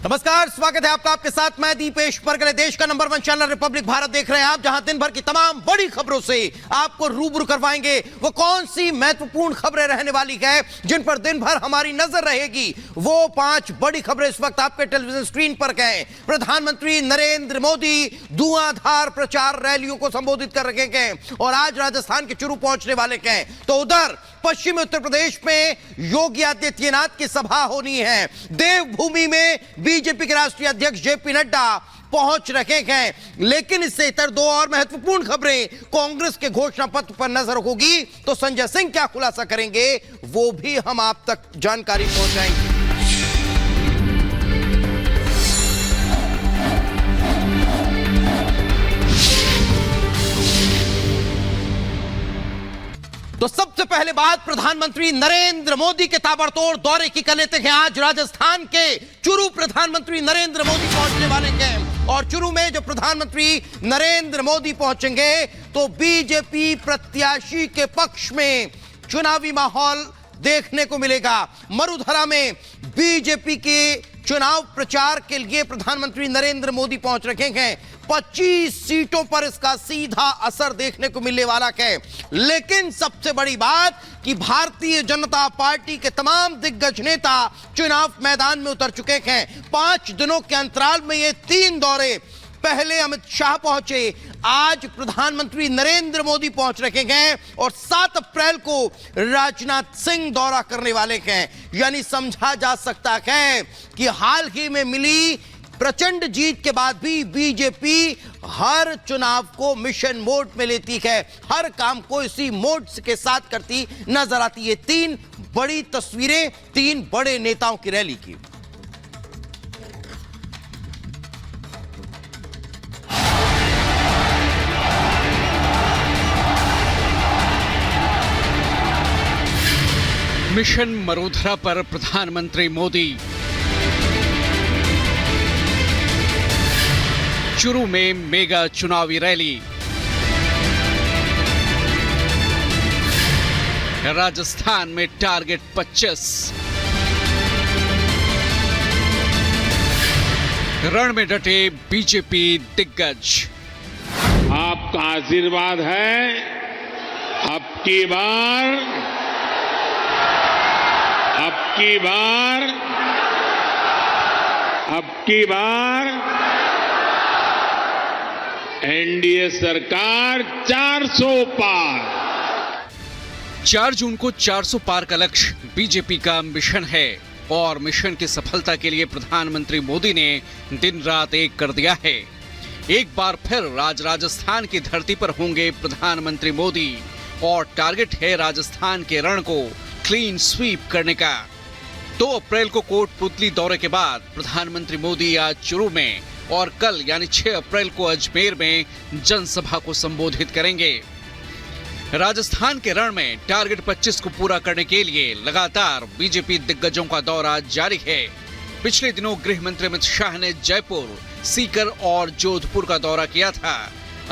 नमस्कार, स्वागत है आपका। आपके साथ मैं दीपेश परगले। देश का नंबर 1 चैनल रिपब्लिक भारत देख रहे हैं आप, जहां दिन भर की तमाम बड़ी खबरों से आपको रूबरू करवाएंगे। वो कौन सी महत्वपूर्ण खबरें रहने वाली है जिन पर दिन भर हमारी नजर रहेगी, वो 5 बड़ी खबरें इस वक्त आपके टेलीविजन स्क्रीन पर गए। प्रधानमंत्री नरेंद्र मोदी धुआंधार प्रचार रैलियों को संबोधित कर रहे हैं और आज राजस्थान के चुरू पहुंचने वाले हैं। तो उधर पश्चिमी उत्तर प्रदेश में योगी आदित्यनाथ की सभा होनी है। देवभूमि में बीजेपी के राष्ट्रीय अध्यक्ष जेपी नड्डा पहुंच रखे हैं। लेकिन इससे इतर 2 और महत्वपूर्ण खबरें कांग्रेस के घोषणा पत्र पर नजर होगी, तो संजय सिंह क्या खुलासा करेंगे वो भी हम आप तक जानकारी पहुंचाएंगे। तो सबसे पहले बात प्रधानमंत्री नरेंद्र मोदी के ताबड़तोड़ दौरे की कर लेते हैं। आज राजस्थान के चुरू प्रधानमंत्री नरेंद्र मोदी पहुंचने वाले हैं और चुरू में जब प्रधानमंत्री नरेंद्र मोदी पहुंचेंगे तो बीजेपी प्रत्याशी के पक्ष में चुनावी माहौल देखने को मिलेगा। मरुधरा में बीजेपी के चुनाव प्रचार के लिए प्रधानमंत्री नरेंद्र मोदी पहुंच रखे हैं। 25 सीटों पर इसका सीधा असर देखने को मिलने वाला है। लेकिन सबसे बड़ी बात कि भारतीय जनता पार्टी के तमाम दिग्गज नेता चुनाव मैदान में उतर चुके हैं। 5 दिनों के अंतराल में ये 3 दौरे, पहले अमित शाह पहुंचे, आज प्रधानमंत्री नरेंद्र मोदी पहुंच रखे हैं और 7 अप्रैल को राजनाथ सिंह दौरा करने वाले हैं। यानी समझा जा सकता है कि हाल ही में मिली प्रचंड जीत के बाद भी बीजेपी हर चुनाव को मिशन मोड में लेती है, हर काम को इसी मोड के साथ करती नजर आती है। 3 बड़ी तस्वीरें 3 बड़े नेताओं की रैली की। मिशन मरुधरा पर प्रधानमंत्री मोदी। चुरू में मेगा चुनावी रैली। राजस्थान में टारगेट 25। रण में डटे बीजेपी दिग्गज। आपका आशीर्वाद है, अब की बार एनडीए सरकार 400 पार। 4 जून को 400 पार का लक्ष्य बीजेपी का मिशन है और मिशन की सफलता के लिए प्रधानमंत्री मोदी ने दिन रात एक कर दिया है। एक बार फिर राजस्थान की धरती पर होंगे प्रधानमंत्री मोदी और टारगेट है राजस्थान के रण को क्लीन स्वीप करने का। 2 अप्रैल को कोटपुतली दौरे के बाद प्रधानमंत्री मोदी आज चुरू में और कल यानी 6 अप्रैल को अजमेर में जनसभा को संबोधित करेंगे। राजस्थान के रण में टारगेट 25 को पूरा करने के लिए लगातार बीजेपी दिग्गजों का दौरा जारी है। पिछले दिनों गृह मंत्री अमित शाह ने जयपुर, सीकर और जोधपुर का दौरा किया था।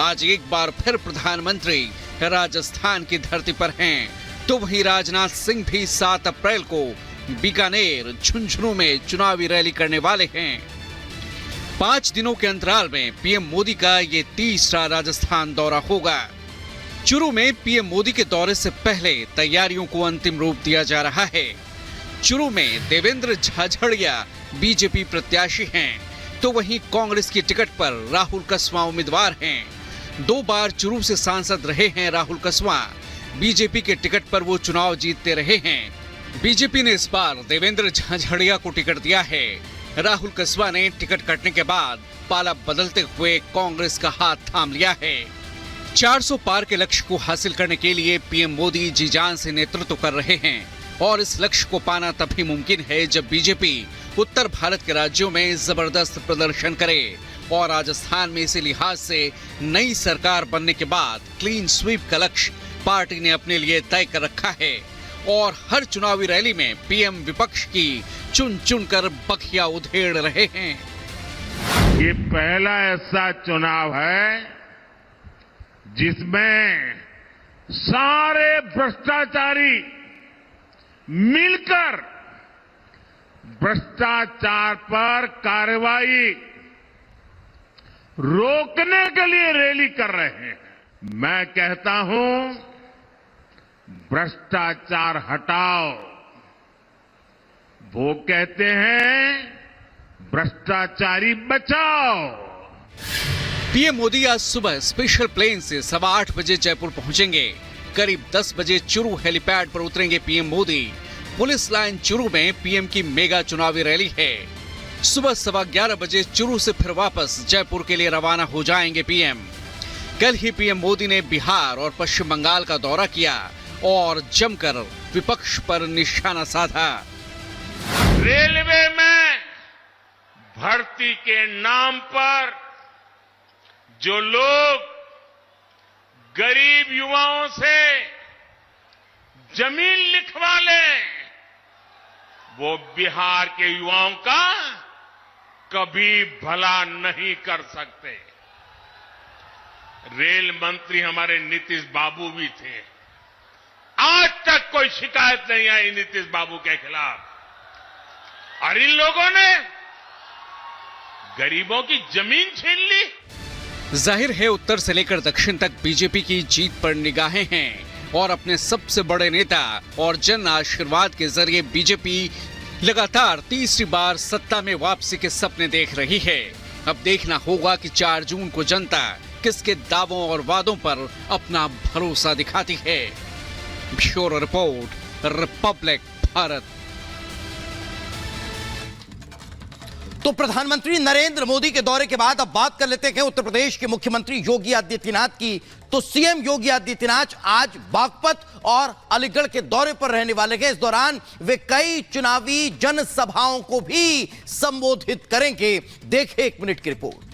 आज एक बार फिर प्रधानमंत्री राजस्थान की धरती पर हैं। तो वहीं राजनाथ सिंह भी 7 अप्रैल को बीकानेर, झुंझुनू में चुनावी रैली करने वाले हैं। 5 दिनों के अंतराल में पीएम मोदी का ये तीसरा राजस्थान दौरा होगा। चुरू में पीएम मोदी के दौरे से पहले तैयारियों को अंतिम रूप दिया जा रहा है। चुरू में देवेंद्र झाझड़िया बीजेपी प्रत्याशी हैं, तो वहीं कांग्रेस की टिकट पर राहुल कसवां उम्मीदवार हैं। 2 बार चुरू से सांसद रहे हैं राहुल कसवां। बीजेपी के टिकट पर वो चुनाव जीतते रहे हैं। बीजेपी ने इस बार देवेंद्र झाझड़िया को टिकट दिया है। राहुल कसवां ने टिकट कटने के बाद पाला बदलते हुए कांग्रेस का हाथ थाम लिया है। 400 पार के लक्ष्य को हासिल करने के लिए पीएम मोदी जी जान से नेतृत्व कर रहे हैं और इस लक्ष्य को पाना तभी मुमकिन है जब बीजेपी उत्तर भारत के राज्यों में जबरदस्त प्रदर्शन करे और राजस्थान में इसी लिहाज से नई सरकार बनने के बाद क्लीन स्वीप का लक्ष्य पार्टी ने अपने लिए तय कर रखा है और हर चुनावी रैली में पीएम विपक्ष की चुन चुन कर बखिया उधेड़ रहे हैं। ये पहला ऐसा चुनाव है जिसमें सारे भ्रष्टाचारी मिलकर भ्रष्टाचार पर कार्रवाई रोकने के लिए रैली कर रहे हैं। मैं कहता हूं, भ्रष्टाचार हटाओ। वो कहते हैं भ्रष्टाचारी बचाओ। पीएम मोदी आज सुबह स्पेशल प्लेन से 8:15 बजे जयपुर पहुंचेंगे। करीब 10 बजे चुरू हेलीपैड पर उतरेंगे PM Modi. Police line Churu में पीएम की मेगा चुनावी रैली है। सुबह 11:15 बजे चुरू से फिर वापस जयपुर के लिए रवाना हो जाएंगे पीएम। कल ही पीएम मोदी ने बिहार और पश्चिम बंगाल का दौरा किया और जमकर विपक्ष पर निशाना साधा। रेलवे में भर्ती के नाम पर जो लोग गरीब युवाओं से जमीन लिखवा लें, वो बिहार के युवाओं का कभी भला नहीं कर सकते। रेल मंत्री हमारे नीतीश बाबू भी थे। आज तक कोई शिकायत नहीं आई नीतीश बाबू के खिलाफ, और इन लोगों ने गरीबों की जमीन छीन ली। जाहिर है उत्तर से लेकर दक्षिण तक बीजेपी की जीत पर निगाहें हैं और अपने सबसे बड़े नेता और जन आशीर्वाद के जरिए बीजेपी लगातार तीसरी बार सत्ता में वापसी के सपने देख रही है। अब देखना होगा कि 4 जून को जनता किसके दावों और वादों पर अपना भरोसा दिखाती है। Bureau report, Republic Bharat. तो प्रधानमंत्री नरेंद्र मोदी के दौरे के बाद अब बात कर लेते हैं उत्तर प्रदेश के मुख्यमंत्री योगी आदित्यनाथ की। तो सीएम योगी आदित्यनाथ आज बागपत और अलीगढ़ के दौरे पर रहने वाले हैं। इस दौरान वे कई चुनावी जनसभाओं को भी संबोधित करेंगे। देखें 1 मिनट की रिपोर्ट।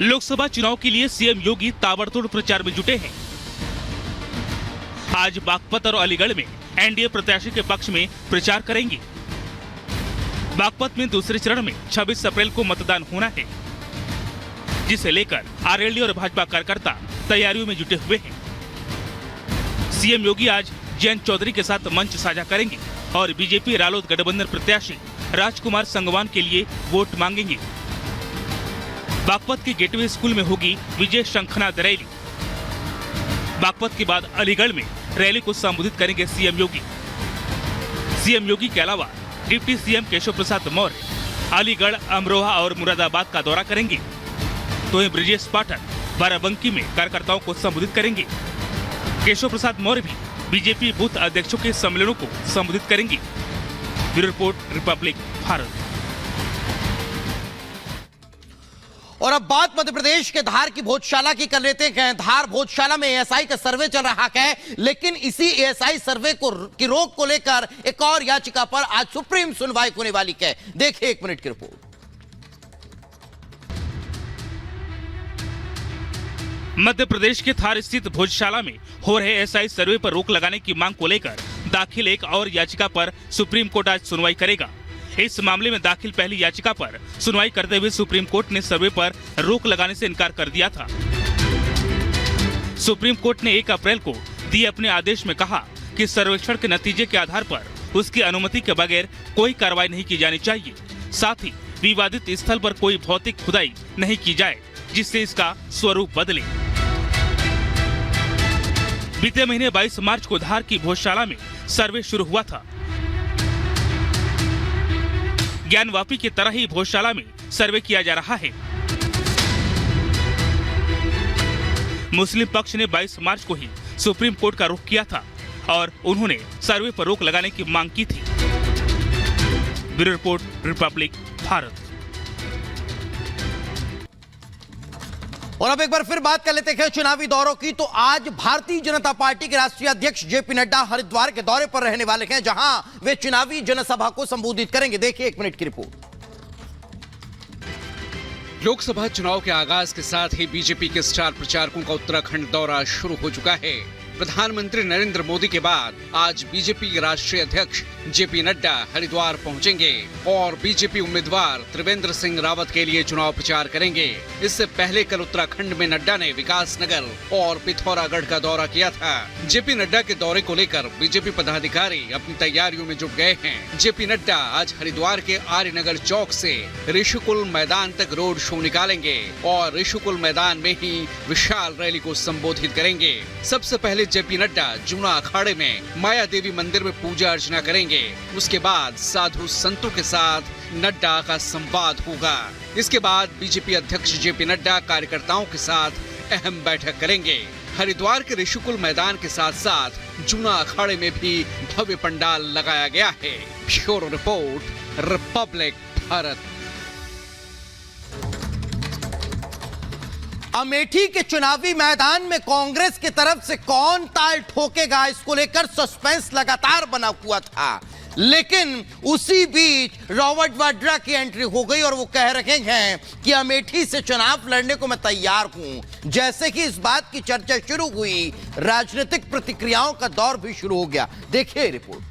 लोकसभा चुनाव के लिए सीएम योगी ताबड़तोड़ प्रचार में जुटे हैं। आज बागपत और अलीगढ़ में एनडीए प्रत्याशी के पक्ष में प्रचार करेंगे। बागपत में दूसरे चरण में 26 अप्रैल को मतदान होना है, जिसे लेकर आरएलडी और भाजपा कार्यकर्ता तैयारियों में जुटे हुए हैं। सीएम योगी आज जयंत चौधरी के साथ मंच साझा करेंगे और बीजेपी रालोद गठबंधन प्रत्याशी राजकुमार संगवान के लिए वोट मांगेंगे। बागपत के गेटवे स्कूल में होगी विजय शंखनाद रैली। बागपत के बाद अलीगढ़ में रैली को संबोधित करेंगे सीएम योगी। सीएम योगी के अलावा डिप्टी सीएम केशव प्रसाद मौर्य अलीगढ़, अमरोहा और मुरादाबाद का दौरा करेंगे। तो वहीं ब्रजेश पाठक बाराबंकी में कार्यकर्ताओं को संबोधित करेंगे। केशव प्रसाद मौर्य भी बीजेपी बूथ अध्यक्षों के सम्मेलनों को संबोधित करेंगे। Bureau report, Republic Bharat. और अब बात मध्य प्रदेश के धार की भोजशाला की कर लेते हैं। धार भोजशाला में एएसआई का सर्वे चल रहा है, लेकिन इसी एएसआई सर्वे की रोक को लेकर एक और याचिका पर आज सुप्रीम सुनवाई होने वाली है। देखिए 1 मिनट की रिपोर्ट। मध्य प्रदेश के धार स्थित भोजशाला में हो रहे एएसआई सर्वे पर रोक लगाने की मांग को लेकर दाखिल एक और याचिका पर सुप्रीम कोर्ट आज सुनवाई करेगा। इस मामले में दाखिल पहली याचिका पर सुनवाई करते हुए सुप्रीम कोर्ट ने सर्वे पर रोक लगाने से इनकार कर दिया था। सुप्रीम कोर्ट ने 1 अप्रैल को दिए अपने आदेश में कहा कि सर्वेक्षण के नतीजे के आधार पर उसकी अनुमति के बगैर कोई कार्रवाई नहीं की जानी चाहिए। साथ ही विवादित स्थल पर कोई भौतिक खुदाई नहीं की जाए जिससे इसका स्वरूप बदले। बीते महीने 22 मार्च को धार की भोजशाला में सर्वे शुरू हुआ था। ज्ञानवापी की तरह ही भोजशाला में सर्वे किया जा रहा है। मुस्लिम पक्ष ने 22 मार्च को ही सुप्रीम कोर्ट का रुख किया था और उन्होंने सर्वे पर रोक लगाने की मांग की थी। Bureau report, Republic Bharat. और अब एक बार फिर बात कर लेते हैं चुनावी दौरों की। तो आज भारतीय जनता पार्टी के राष्ट्रीय अध्यक्ष जेपी नड्डा हरिद्वार के दौरे पर रहने वाले हैं, जहां वे चुनावी जनसभा को संबोधित करेंगे। देखिए 1 मिनट की रिपोर्ट। लोकसभा चुनाव के आगाज के साथ ही बीजेपी के स्टार प्रचारकों का उत्तराखंड दौरा शुरू हो चुका है। प्रधानमंत्री नरेंद्र मोदी के बाद आज बीजेपी के राष्ट्रीय अध्यक्ष जेपी नड्डा हरिद्वार पहुंचेंगे और बीजेपी उम्मीदवार त्रिवेंद्र सिंह रावत के लिए चुनाव प्रचार करेंगे। इससे पहले कल उत्तराखंड में नड्डा ने विकास नगर और पिथौरागढ़ का दौरा किया था। जेपी नड्डा के दौरे को लेकर बीजेपी पदाधिकारी अपनी तैयारियों में जुट गए हैं। जेपी नड्डा आज हरिद्वार के आर्यनगर चौक से ऋषिकुल मैदान तक रोड शो निकालेंगे और ऋषिकुल मैदान में ही विशाल रैली को संबोधित करेंगे। सबसे पहले जेपी नड्डा जूना अखाड़े में माया देवी मंदिर में पूजा अर्चना करेंगे। उसके बाद साधु संतों के साथ नड्डा का संवाद होगा। इसके बाद बीजेपी अध्यक्ष जेपी नड्डा कार्यकर्ताओं के साथ अहम बैठक करेंगे। हरिद्वार के ऋषिकुल मैदान के साथ साथ जूना अखाड़े में भी भव्य पंडाल लगाया गया है। Bureau report, Republic Bharat. Amethi के चुनावी मैदान में कांग्रेस की तरफ से कौन ताल ठोकेगा, इसको लेकर सस्पेंस लगातार बना हुआ था। लेकिन उसी बीच रॉबर्ट वाड्रा की एंट्री हो गई और वो कह रहे हैं कि अमेठी से चुनाव लड़ने को मैं तैयार हूं। जैसे कि इस बात की चर्चा शुरू हुई, राजनीतिक प्रतिक्रियाओं का दौर भी शुरू हो गया। देखिए रिपोर्ट।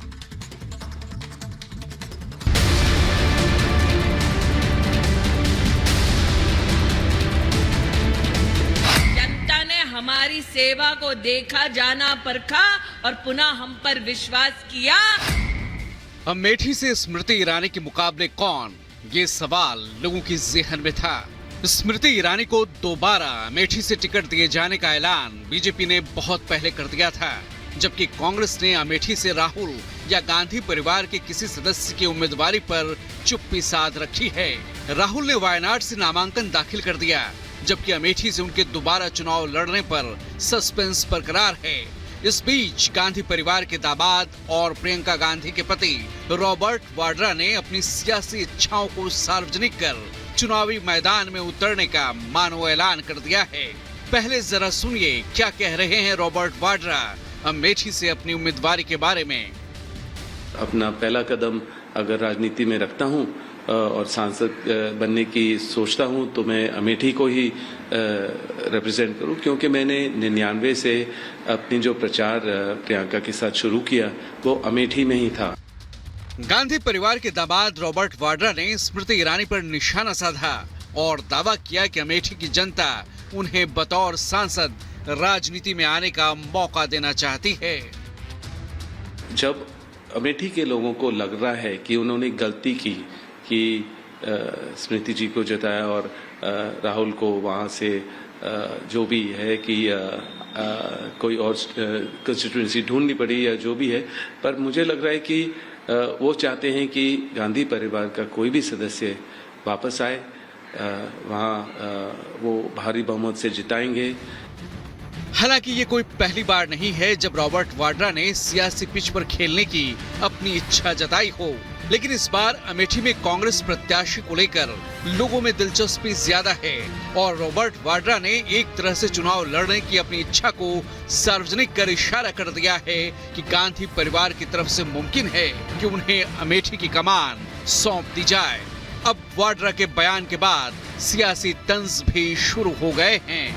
हमारी सेवा को देखा, जाना, परखा और पुनः हम पर विश्वास किया। अमेठी से स्मृति ईरानी के मुकाबले कौन, ये सवाल लोगों की ज़हन में था। स्मृति ईरानी को दोबारा अमेठी से टिकट दिए जाने का ऐलान बीजेपी ने बहुत पहले कर दिया था, जबकि कांग्रेस ने अमेठी से राहुल या गांधी परिवार के किसी सदस्य की उम्मीदवारी पर चुप्पी साध रखी है। राहुल ने वायनाड से नामांकन दाखिल कर दिया, जबकि अमेठी से उनके दोबारा चुनाव लड़ने पर सस्पेंस बरकरार है। इस बीच गांधी परिवार के दामाद और प्रियंका गांधी के पति रॉबर्ट वाड्रा ने अपनी सियासी इच्छाओं को सार्वजनिक कर चुनावी मैदान में उतरने का मानो ऐलान कर दिया है। पहले जरा सुनिए क्या कह रहे हैं रॉबर्ट वाड्रा अमेठी से अपनी उम्मीदवारी के बारे में। अपना पहला कदम अगर राजनीति में रखता हूं और सांसद बनने की सोचता हूं तो मैं अमेठी को ही रिप्रेजेंट करूं, क्योंकि मैंने 99 से अपनी जो प्रचार प्रियंका के साथ शुरू किया वो अमेठी में ही था। गांधी परिवार के दामाद रॉबर्ट वाड्रा ने स्मृति ईरानी पर निशाना साधा और दावा किया कि अमेठी की जनता उन्हें बतौर सांसद राजनीति में आने का मौका देना चाहती है। जब अमेठी के लोगों को लग रहा है कि उन्होंने गलती की कि स्मृति जी को जिताया और राहुल को वहाँ से जो भी है कि कोई और कंस्टिट्यूएंसी ढूंढनी पड़ी या जो भी है, पर मुझे लग रहा है कि वो चाहते हैं कि गांधी परिवार का कोई भी सदस्य वापस आए, वहाँ वो भारी बहुमत से जिताएंगे। हालांकि ये कोई पहली बार नहीं है जब रॉबर्ट वाड्रा ने सियासी पिच पर खेलने की अपनी इच्छा जताई हो, लेकिन इस बार अमेठी में कांग्रेस प्रत्याशी को लेकर लोगों में दिलचस्पी ज्यादा है और रॉबर्ट वाड्रा ने एक तरह से चुनाव लड़ने की अपनी इच्छा को सार्वजनिक कर इशारा कर दिया है कि गांधी परिवार की तरफ से मुमकिन है कि उन्हें अमेठी की कमान सौंप दी जाए। अब वाड्रा के बयान के बाद सियासी तंज भी शुरू हो गए हैं।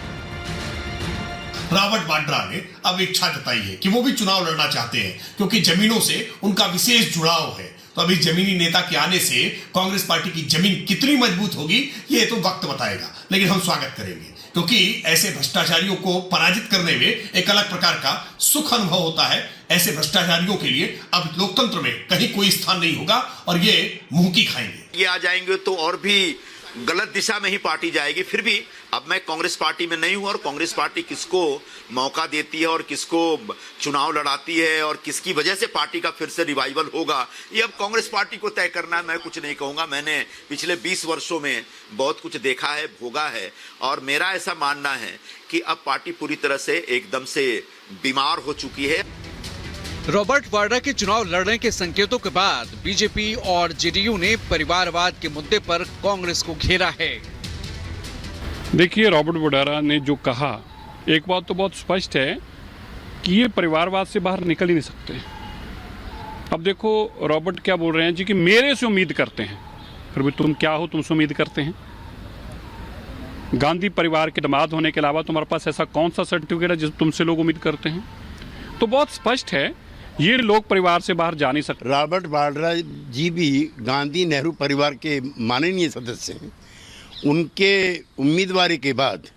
रॉबर्ट वाड्रा ने अब इच्छा जताई है कि वो भी चुनाव लड़ना चाहते हैं, क्योंकि जमीनों से उनका विशेष जुड़ाव है। तो अभी जमीनी नेता के आने से कांग्रेस पार्टी की जमीन कितनी मजबूत होगी ये तो वक्त बताएगा, लेकिन हम स्वागत करेंगे, क्योंकि ऐसे भ्रष्टाचारियों को पराजित करने में एक अलग प्रकार का सुख अनुभव होता है। ऐसे भ्रष्टाचारियों के लिए अब लोकतंत्र में कहीं कोई स्थान नहीं होगा और ये मुंह की खाएंगे। ये आ जाएंगे तो और भी गलत दिशा में ही पार्टी जाएगी। फिर भी अब मैं कांग्रेस पार्टी में नहीं हूं और कांग्रेस पार्टी किसको मौका देती है और किसको चुनाव लड़ाती है और किसकी वजह से पार्टी का फिर से रिवाइवल होगा, ये अब कांग्रेस पार्टी को तय करना है। मैं कुछ नहीं कहूंगा। मैंने पिछले 20 वर्षों में बहुत कुछ देखा है, भोगा है, और मेरा ऐसा मानना है कि अब पार्टी पूरी तरह से एकदम से बीमार हो चुकी है। रॉबर्ट वाड्रा के चुनाव लड़ने के संकेतों के बाद बीजेपी और जेडीयू ने परिवारवाद के मुद्दे पर कांग्रेस को घेरा है। देखिए, रॉबर्ट वाड्रा ने जो कहा, एक बात तो बहुत स्पष्ट है कि ये परिवारवाद से बाहर निकल ही नहीं सकते। अब देखो रॉबर्ट क्या बोल रहे हैं जी कि मेरे से उम्मीद करते हैं। फिर भी तुम क्या हो, तुमसे उम्मीद करते हैं? गांधी परिवार के दामाद होने के अलावा तुम्हारे पास ऐसा कौन सा सर्टिफिकेट है जिस तुमसे लोग उम्मीद करते हैं? तो बहुत स्पष्ट है ये लोग परिवार से बाहर जा नहीं सकते। रॉबर्ट वाड्रा जी भी गांधी नेहरू परिवार के माननीय सदस्य हैं। उनके उम्मीदवारी के बाद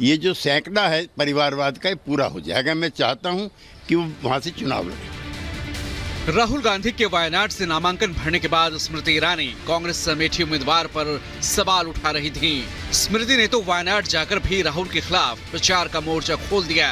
ये जो सैकड़ा है परिवारवाद का, ये पूरा हो जाएगा। मैं चाहता हूं कि वो वहां से चुनाव लड़े। राहुल गांधी के वायनाड से नामांकन भरने के बाद स्मृति ईरानी कांग्रेस से अमेठी उम्मीदवार पर सवाल उठा रही थीं। स्मृति ने तो वायनाड जाकर भी राहुल के खिलाफ प्रचार का मोर्चा खोल दिया,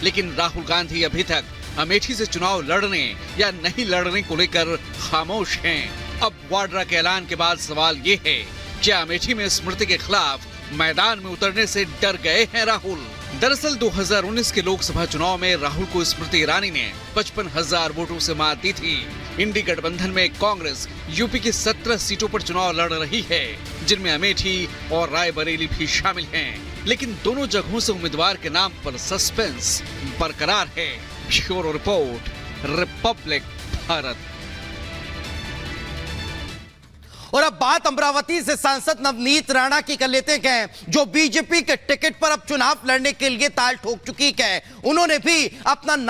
लेकिन राहुल गांधी अभी तक अमेठी से चुनाव लड़ने या नहीं लड़ने को लेकर खामोश हैं। अब वाड्रा के ऐलान के बाद सवाल ये है, क्या अमेठी में स्मृति के खिलाफ मैदान में उतरने से डर गए हैं राहुल? दरअसल 2019 के लोकसभा चुनाव में राहुल को स्मृति ईरानी ने 55,000 वोटों से मात दी थी। इंडी गठबंधन में कांग्रेस यूपी की 17 सीटों पर चुनाव लड़ रही है, जिनमें अमेठी और रायबरेली भी शामिल हैं। लेकिन दोनों जगहों से उम्मीदवार के नाम पर सस्पेंस बरकरार है। Bureau report, Republic Bharat. और अब बात अमरावती से सांसद नवनीत राणा की कर लेते हैं, जो बीजेपी के टिकट पर अब चुनाव लड़ने के लिए ताल ठोक चुकी है। उन्होंने भी अपना नाम